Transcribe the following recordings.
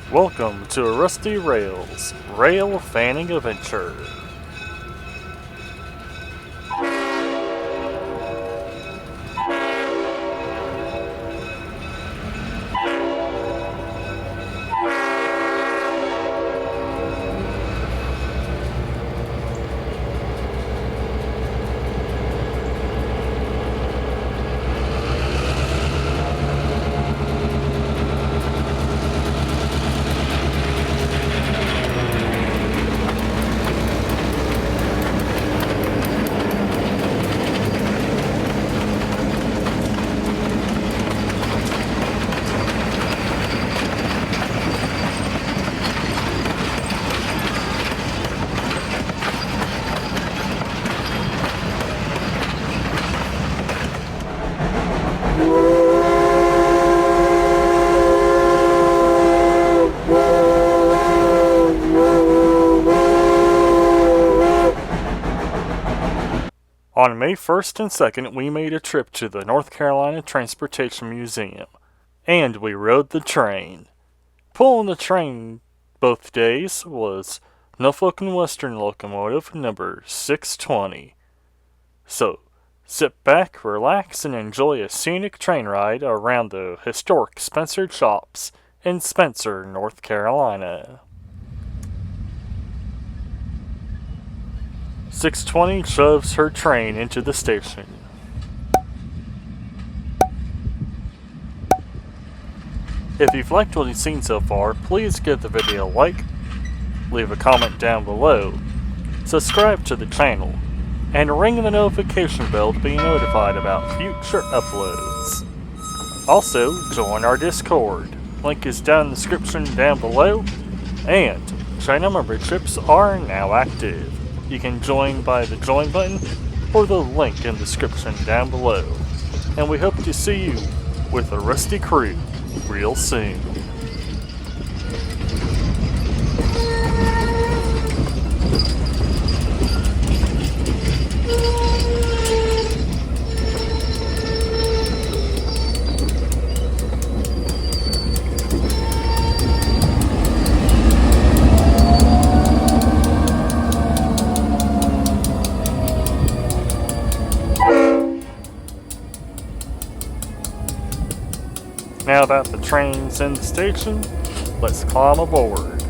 Welcome to a Rusty Rails Rail Fanning Adventure. On May 1st and 2nd, we made a trip to the North Carolina Transportation Museum, and we rode the train. Pulling the train both days was Norfolk and Western locomotive number 620. So, sit back, relax, and enjoy a scenic train ride around the historic Spencer Shops in Spencer, North Carolina. 620 shoves her train into the station. If you've liked what you've seen so far, please give the video a like, leave a comment down below, subscribe to the channel, and ring the notification bell to be notified about future uploads. Also, join our Discord. Link is down in the description down below, and channel memberships are now active. You can join by the join button or the link in the description down below. And we hope to see you with the Rusty crew real soon. Now that the train's in the station, let's climb aboard.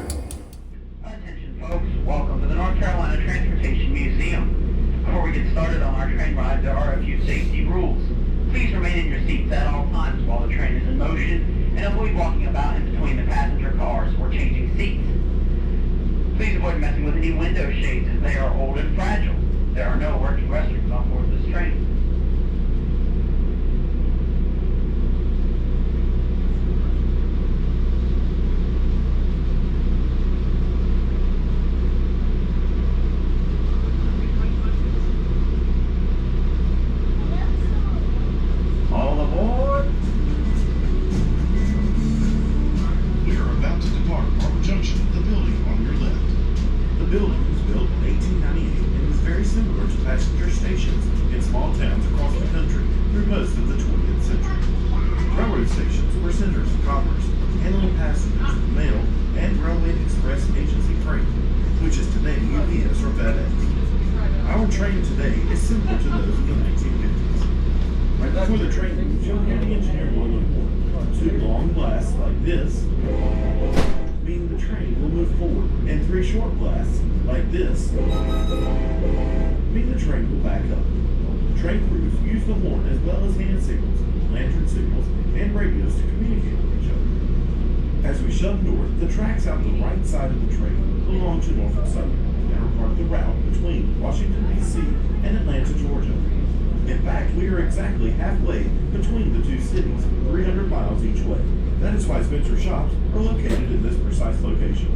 Attention folks, welcome to the North Carolina Transportation Museum. Before we get started on our train ride, there are a few safety rules. Please remain in your seats at all times while the train is in motion, and avoid walking about in between the passenger cars or changing seats. Please avoid messing with any window shades as they are old and fragile. There are no working restrooms on board this train. All aboard! We are about to depart Harbor Junction, the building on your left. The building was built in 1898 and is very similar to passenger stations in small towns across the country through most of the 20th century. Railroad stations were centers of commerce, handling passengers, mail, and railway express agency freight, which is today UPS or FedEx. Our train today is similar to those of the 1950s. Right before the train moves, you'll hear the engineer blow the horn. Two long blasts like this mean the train will move forward, and three short blasts like this mean the train will back up. Train crews use the horn as well as hand signals, lantern signals, and radios to communicate with each other. As we shove north, the tracks out the right side of the train belong to Norfolk Southern and are part of the route between Washington, D.C. and Atlanta, Georgia. In fact, we are exactly halfway between the two cities, 300 miles each way. That is why Spencer Shops are located in this precise location.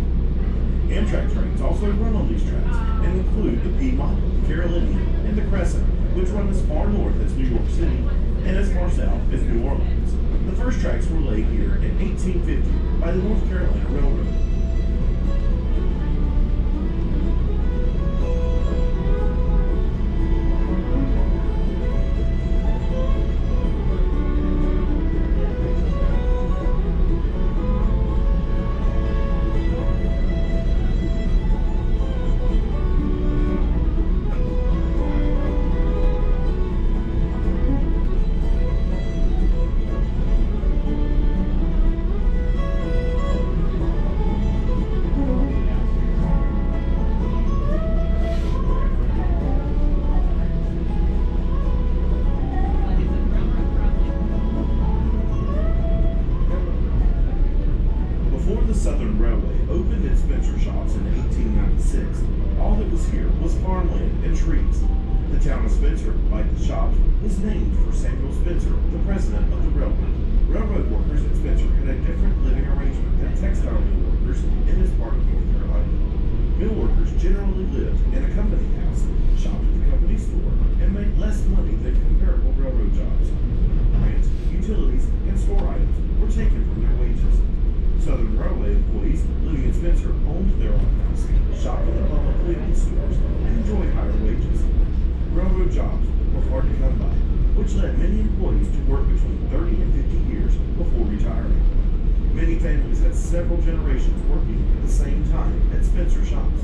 Amtrak trains also run on these tracks and include the Piedmont, Carolinian, and the Crescent, which run as far north as New York City and as far south as New Orleans. The first tracks were laid here in 1850 by the North Carolina Railroad. Southern Railway opened its Spencer shops in 1896, all that was here was farmland and trees. The town of Spencer, like the shops, was named for Samuel Spencer, the president of the railroad. Railroad workers at Spencer had a different living arrangement than textile mill workers in this part of North Carolina. Mill workers generally lived in a company house, shopped at the company store, and made less money than comparable railroad jobs. Rent, utilities, and store items were taken from their wages. Southern Railway employees living in Spencer owned their own house, shopped in the publicly owned stores, and enjoyed higher wages. Railroad jobs were hard to come by, which led many employees to work between 30 and 50 years before retiring. Many families had several generations working at the same time at Spencer shops.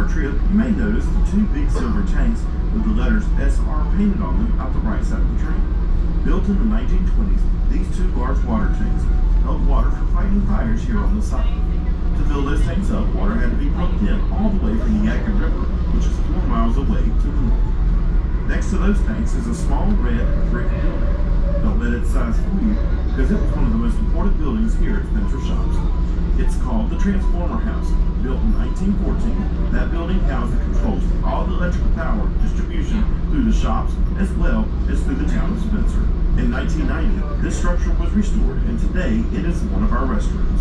Trip, you may notice the two big silver tanks with the letters SR painted on them out the right side of the train. Built in the 1920s, these two large water tanks held water for fighting fires here on the site. To fill those tanks up, water had to be pumped in all the way from the Yadkin River, which is 4 miles away to the north. Next to those tanks is a small red brick building. Don't let its size fool you, because it was one of the most important buildings here at Spencer Shops. It's called the Transformer House. Built in 1914, that building housed and controls all the electrical power distribution through the shops as well as through the town of Spencer. In 1990, this structure was restored, and today it is one of our restrooms.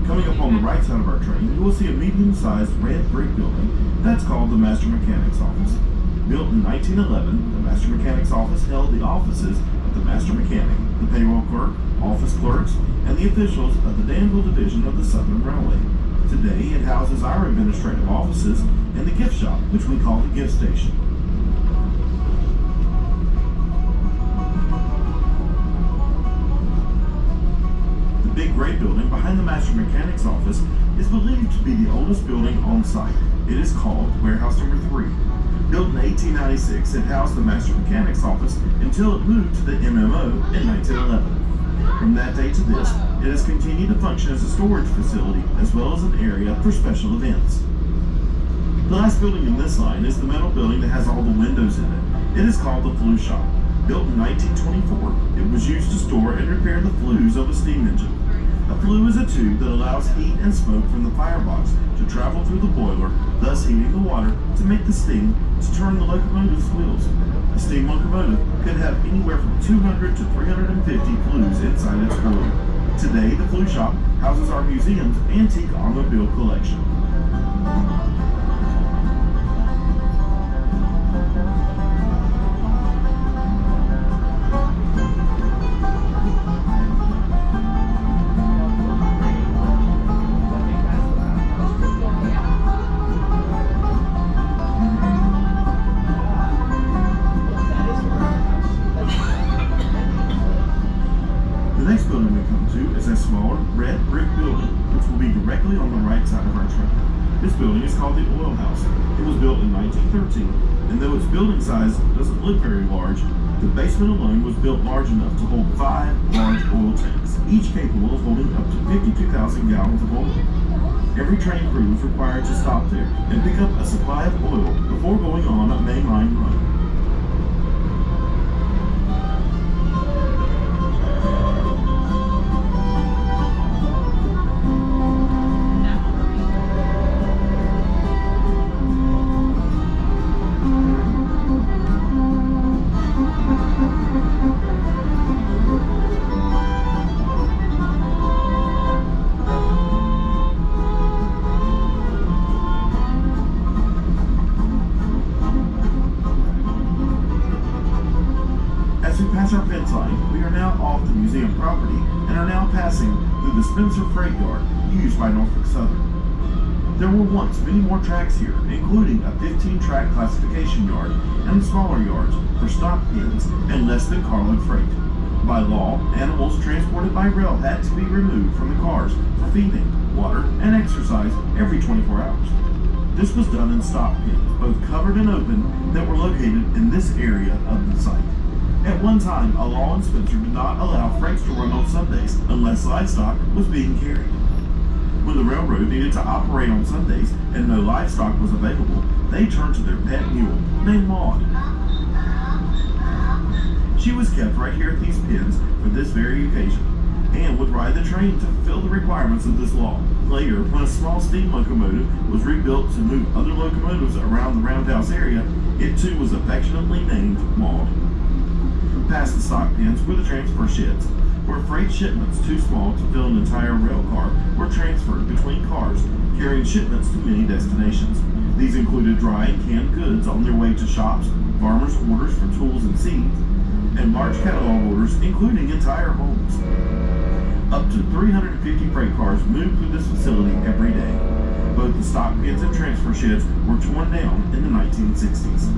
Coming up on the right side of our train, you will see a medium-sized red brick building that's called the Master Mechanic's Office. Built in 1911, the Master Mechanic's Office held the offices of the Master Mechanic, the payroll clerk, office clerks, and the officials of the Danville Division of the Southern Railway. Today, it houses our administrative offices and the gift shop, which we call the gift station. The big gray building behind the Master Mechanic's Office is believed to be the oldest building on site. It is called Warehouse Number 3. Built in 1896, it housed the Master Mechanic's Office until it moved to the MMO in 1911. From that day to this, it has continued to function as a storage facility as well as an area for special events. The last building in this line is the metal building that has all the windows in it. It is called the Flue Shop. Built in 1924, it was used to store and repair the flues of a steam engine. A flue is a tube that allows heat and smoke from the firebox to travel through the boiler, thus heating the water to make the steam to turn the locomotive's wheels. A steam locomotive could have anywhere from 200 to 350 flues inside its boiler. Today, the Flue Shop houses our museum's antique automobile collection. straightforward red brick building, which will be directly on the right side of our train. This building is called the Oil House. It was built in 1913, and though its building size doesn't look very large, the basement alone was built large enough to hold 5 large oil tanks, each capable of holding up to 52,000 gallons of oil. Every train crew was required to stop there and pick up a supply of oil before going on a mainline run. As we pass our fence line, we are now off the museum property and are now passing through the Spencer Freight Yard used by Norfolk Southern. There were once many more tracks here, including a 15-track classification yard and smaller yards for stock pens and less than carload freight. By law, animals transported by rail had to be removed from the cars for feeding, water, and exercise every 24 hours. This was done in stock pens, both covered and open, that were located in this area of the site. At one time, a law in Spencer did not allow freights to run on Sundays unless livestock was being carried. When the railroad needed to operate on Sundays and no livestock was available, they turned to their pet mule, named Maud. She was kept right here at these pens for this very occasion, and would ride the train to fulfill the requirements of this law. Later, when a small steam locomotive was rebuilt to move other locomotives around the roundhouse area, it too was affectionately named Maud. Past the stock pens were the transfer sheds, where freight shipments too small to fill an entire rail car were transferred between cars, carrying shipments to many destinations. These included dry and canned goods on their way to shops, farmers' orders for tools and seeds, and large catalog orders, including entire homes. Up to 350 freight cars moved through this facility every day. Both the stock pens and transfer sheds were torn down in the 1960s.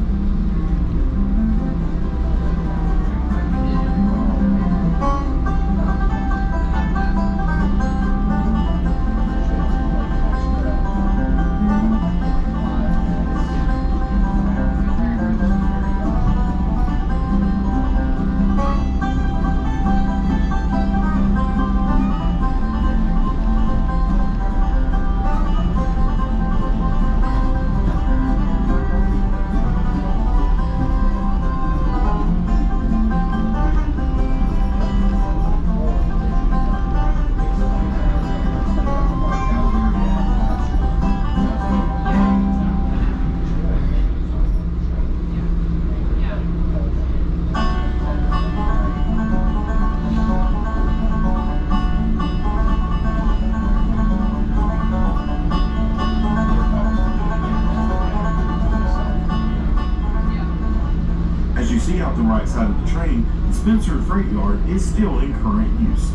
See out the right side of the train, the Spencer Freight Yard is still in current use.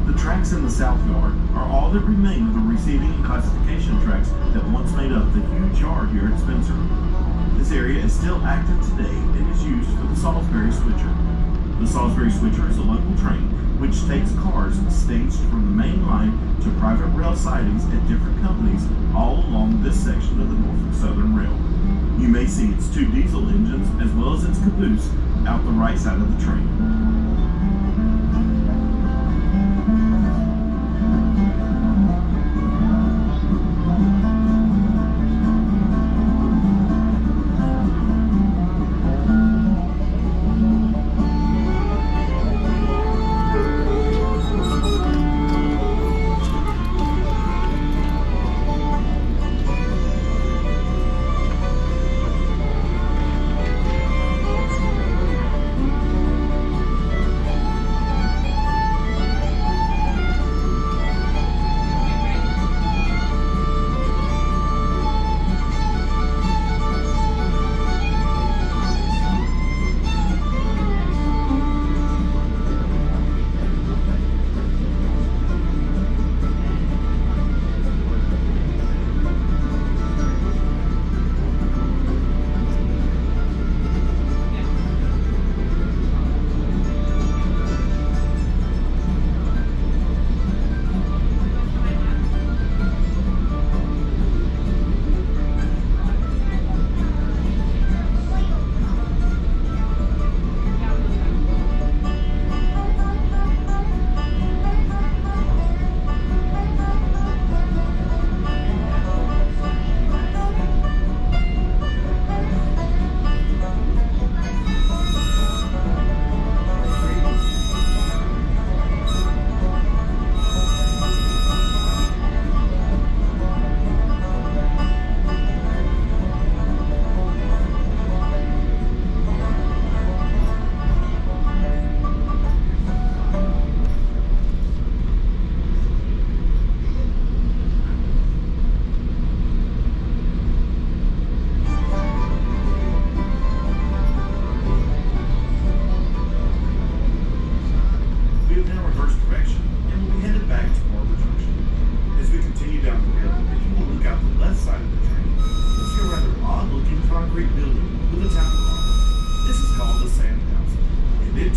The tracks in the South Yard are all that remain of the receiving and classification tracks that once made up the huge yard here at Spencer. This area is still active today and is used for the Salisbury Switcher. The Salisbury Switcher is a local train which takes cars staged from the main line to private rail sidings at different companies all along this section of the Norfolk Southern Rail. You may see its 2 diesel engines as well as its caboose out the right side of the train.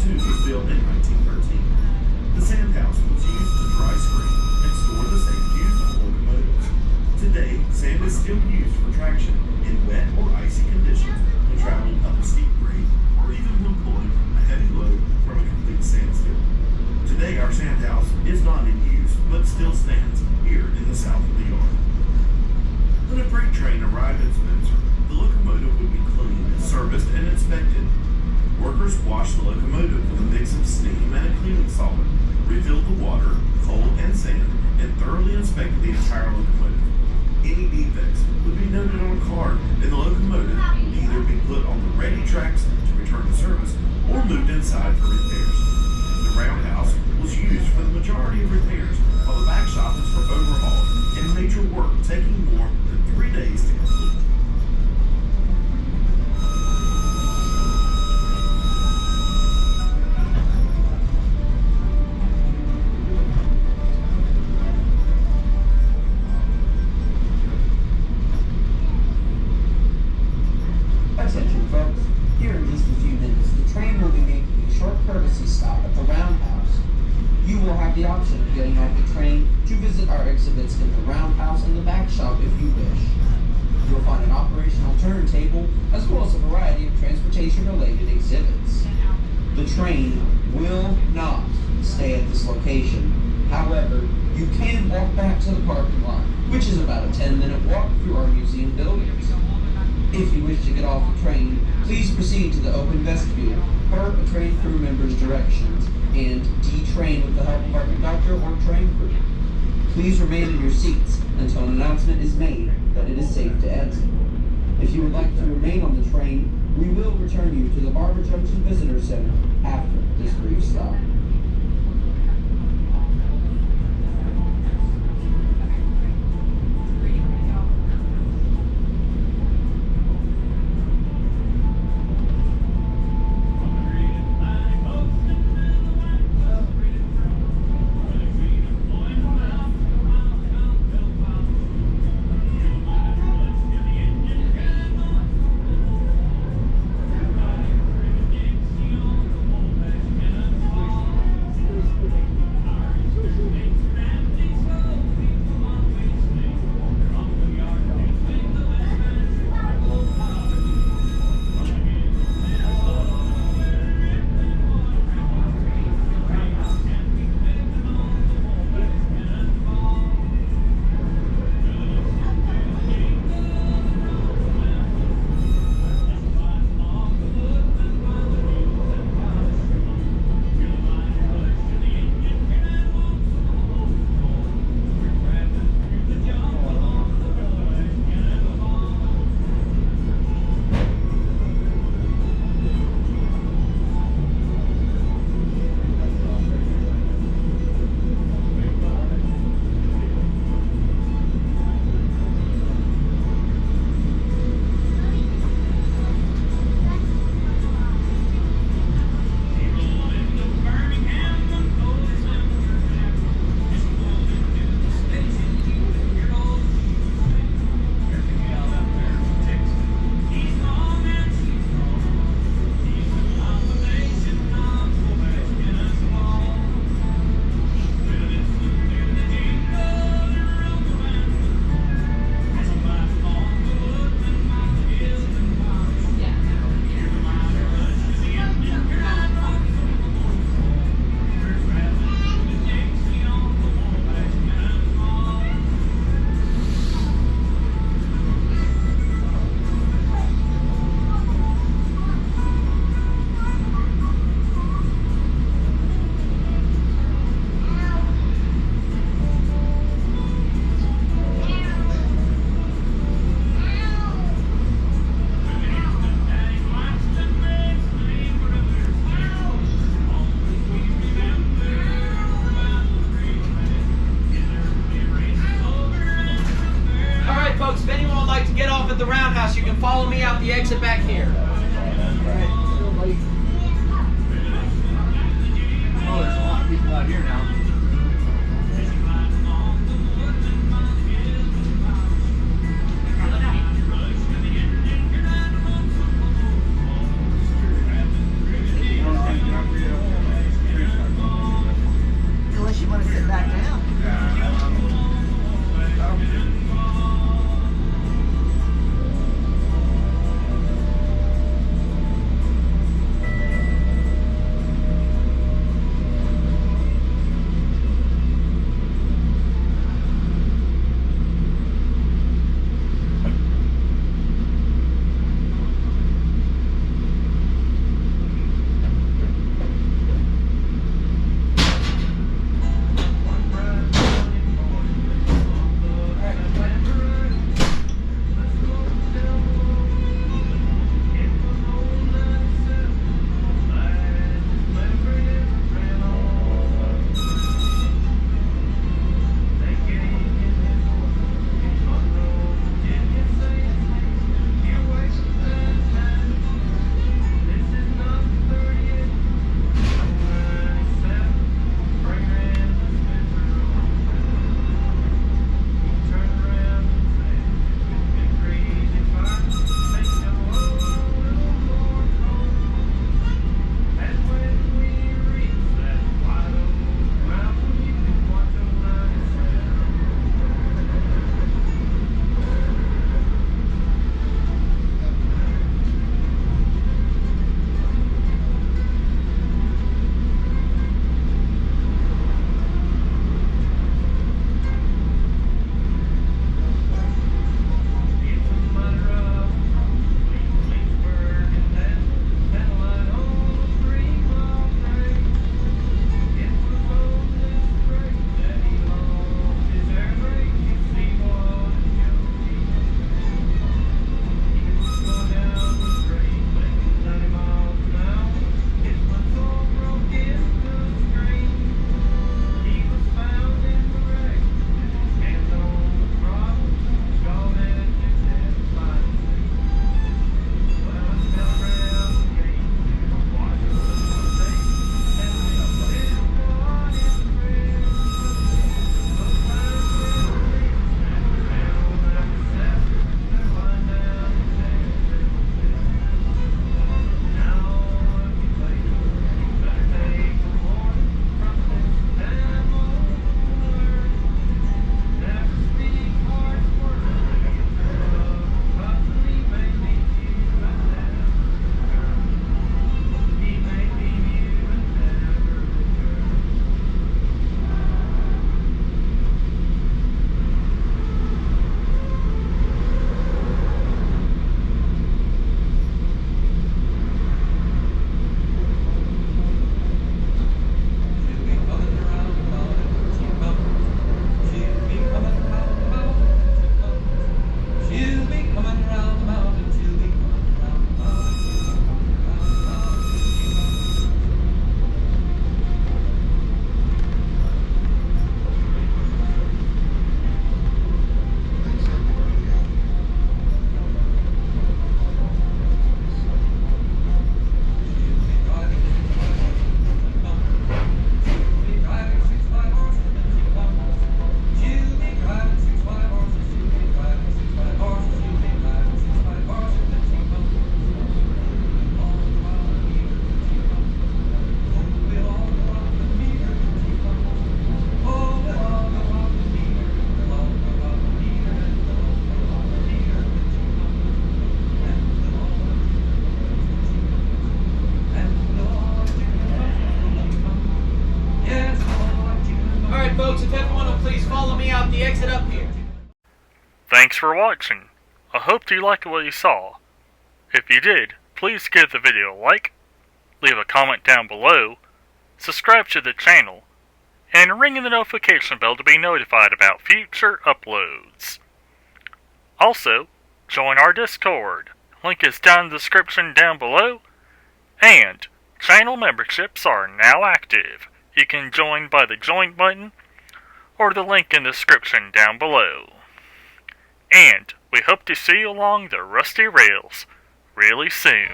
too was built in 1913. The sand house was used to dry screen and store the sand used on locomotives. Today, sand is still used for traction in wet or icy conditions when traveling up a steep grade or even when pulling a heavy load from a complete standstill. Today, our sand house is not in use but still stands here in the south of the yard. When a freight train arrived in Spencer, the locomotive would be cleaned, serviced, and inspected. Workers washed the locomotive with a mix of steam and a cleaning solvent, refilled the water, coal, and sand, and thoroughly inspected the entire locomotive. Any defects would be noted on a card, and the locomotive would either be put on the ready tracks to return to service or moved inside for repairs. The roundhouse was used for the majority of repairs, while the back shop was for overhauls and major work taking more than 3 days to complete. Attention folks, here in just a few minutes, the train will be making a short courtesy stop at the roundhouse. You will have the option of getting off the train to visit our exhibits in the roundhouse and the back shop if you wish. You'll find an operational turntable as well as a variety of transportation-related exhibits. The train will not stay at this location. However, you can walk back to the parking lot, which is about a 10-minute walk through our museum buildings. If you wish to get off the train, please proceed to the open vestibule, per a train crew member's directions, and detrain with the help of our conductor or train crew. Please remain in your seats until an announcement is made that it is safe to exit. If you would like to remain on the train, we will return you to the Barber Junction Visitor Center after this brief stop. Thanks for watching. I hope you liked what you saw. If you did, please give the video a like, leave a comment down below, subscribe to the channel, and ring the notification bell to be notified about future uploads. Also, join our Discord. Link is down in the description down below, and channel memberships are now active. You can join by the join button or the link in the description down below. And we hope to see you along the rusty rails really soon.